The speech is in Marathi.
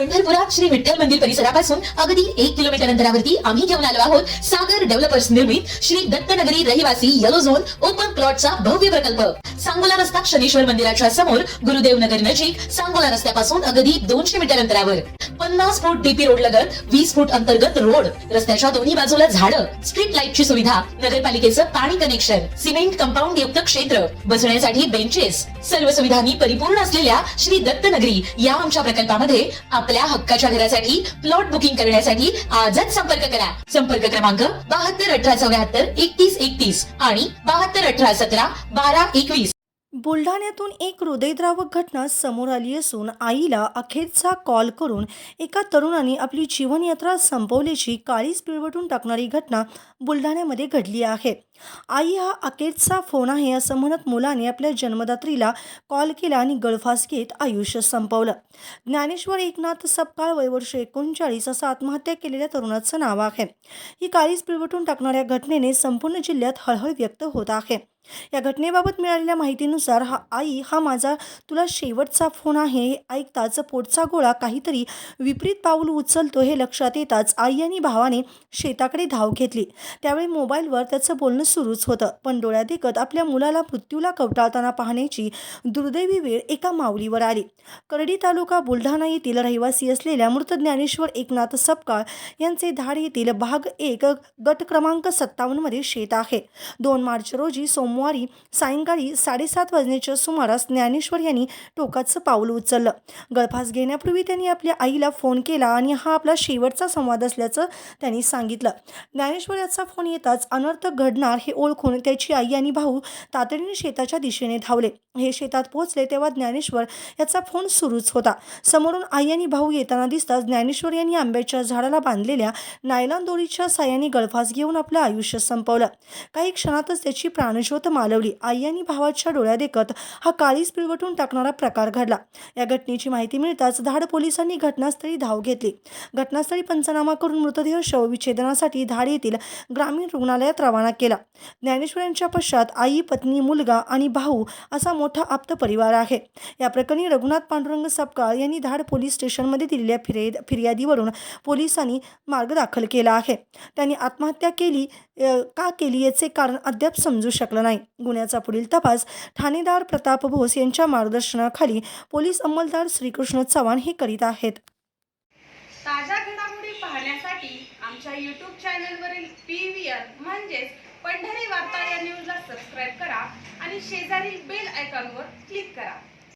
पंढरपुरात श्री विठ्ठल मंदिर परिसरापासून अगदी 1 किलोमीटर अंतरावरती आम्ही घेऊन आलो आहोत सागर डेव्हलपर्स निर्मित श्री दत्तनगरी रहिवासी येलो झोन ओपन प्लॉटचा भव्य प्रकल्प। सांगोला रस्ता शनीश्वर मंदिराच्या समोर गुरुदेव नगर नजीक सांगोला रस्त्यापासून अगदी 200 मीटर अंतरावर 50 फूट डीपी रोड लगत 20 फूट अंतर्गत रोड, रस्त्याच्या दोन्ही बाजूला झाडं, स्ट्रीट लाईटची सुविधा, नगरपालिकेचं पाणी कनेक्शन, सिमेंट कंपाऊंड युक्त क्षेत्र, बसण्यासाठी बेंचेस, सर्व सुविधांनी परिपूर्ण असलेल्या श्री दत्तनगरी या आमच्या प्रकल्पामध्ये आपल्या हक्काच्या घरासाठी प्लॉट बुकिंग करण्यासाठी आजच संपर्क करा। संपर्क क्रमांक 721874 3131 आणि 721817 1221। बुलढाण्यातून एक हृदयद्रावक घटना समोर आली असून आईला अखेरचा कॉल करून एका तरुणाने आपली जीवनयात्रा संपवल्याची काळीज पिळवटून टाकणारी घटना बुलढाण्यामध्ये घडली आहे। आई हा अखेरचा फोन आहे असं म्हणत मुलाने आपल्या जन्मदात्रीला कॉल केला आणि गळफास घेत आयुष्य संपवलं। ज्ञानेश्वर एकनाथ सपकाळ वय वर्ष 39 असं आत्महत्या केलेल्या तरुणाचं नाव आहे। ही काळीज पिळवटून टाकणाऱ्या घटनेने संपूर्ण जिल्ह्यात हळहळ व्यक्त होत आहे। या घटनेबाबत मिळालेल्या माहितीनुसार आई हा माझा तुला शेवटचा फोन आहे हे ऐकताच पोटचा गोळा काहीतरी विपरीत पाऊल उचलतो हे लक्षात येताच आई आणि भावाने शेताकडे धाव घेतली। त्यावेळी मोबाईलवर त्याचं बोलणं सुरूच होतं, पण डोळ्यादेखत आपल्या मुलाला मृत्यूला कवटाळताना पाहण्याची दुर्दैवी वेळ एका माऊलीवर आली। करडी तालुका बुलढाणा येथील रहिवासी असलेल्या मृत ज्ञानेश्वर एकनाथ सपकाळ यांचे धाड येथील भाग 1 गट क्रमांक 57 मध्ये शेत आहे। 2 मार्च रोजी सोमवारी सायंकाळी 7:30 वाजण्याच्या सुमारास ज्ञानेश्वर यांनी टोकाचं पाऊल उचललं। गळफास घेण्यापूर्वी त्यांनी आपल्या आईला फोन केला आणि हा आपला शेवटचा संवाद असल्याचं त्यांनी सांगितलं। ज्ञानेश्वर याचा फोन येताच अनर्थ घडणार हे ओळखून त्याची आई आणि भाऊ तातडीने शेताच्या दिशेने धावले। हे शेतात पोहोचले तेव्हा ज्ञानेश्वर याचा फोन सुरूच होता। समोरून आई आणि भाऊ येताना दिसताच ज्ञानेश्वर यांनी आंब्याच्या झाडाला बांधलेल्या नायलॉन दोरीच्या साहाय्याने गळफास घेऊन आपलं आयुष्य संपवलं। काही क्षणातच त्याची प्राणज्योत मालवली। आई आणि भावाच्या डोळ्यादेखत हा काळीज पिळवटून टाकणारा प्रकार घडला। या घटनेची माहिती मिळताच धाड पोलिसांनी घटनास्थळी धाव घेतली। घटनास्थळी पंचनामा करून मृतदेह शवविच्छेदनासाठी धाड येथील ग्रामीण रुग्णालयात रवाना केला। ज्ञानेश्वर यांच्या पश्चात आई, पत्नी, मुलगा आणि भाऊ असा मोठा आप्त परिवार आहे। या प्रकरणी रघुनाथ पांडुरंग सपकाळ यांनी धाड पोलीस स्टेशनमध्ये दिलेल्या फिर्यादीवरून पोलिसांनी मार्ग दाखल केला आहे। त्यांनी आत्महत्या का केली याचे कारण अद्याप समजू शकलं नाही। गुन्ह्याचा पुढील तपास ठाणेदार प्रताप भोस यांच्या मार्गदर्शनाखाली पोलीस अंमलदार श्रीकृष्ण चव्हाण हे करीत आहेत। ताज्या घडामोडी पाहण्यासाठी आमच्या YouTube चॅनलवरील PVR म्हणजेच पंढरी वार्ता या न्यूजला सबस्क्राइब करा आणि शेजारील बेल आयकॉनवर क्लिक करा।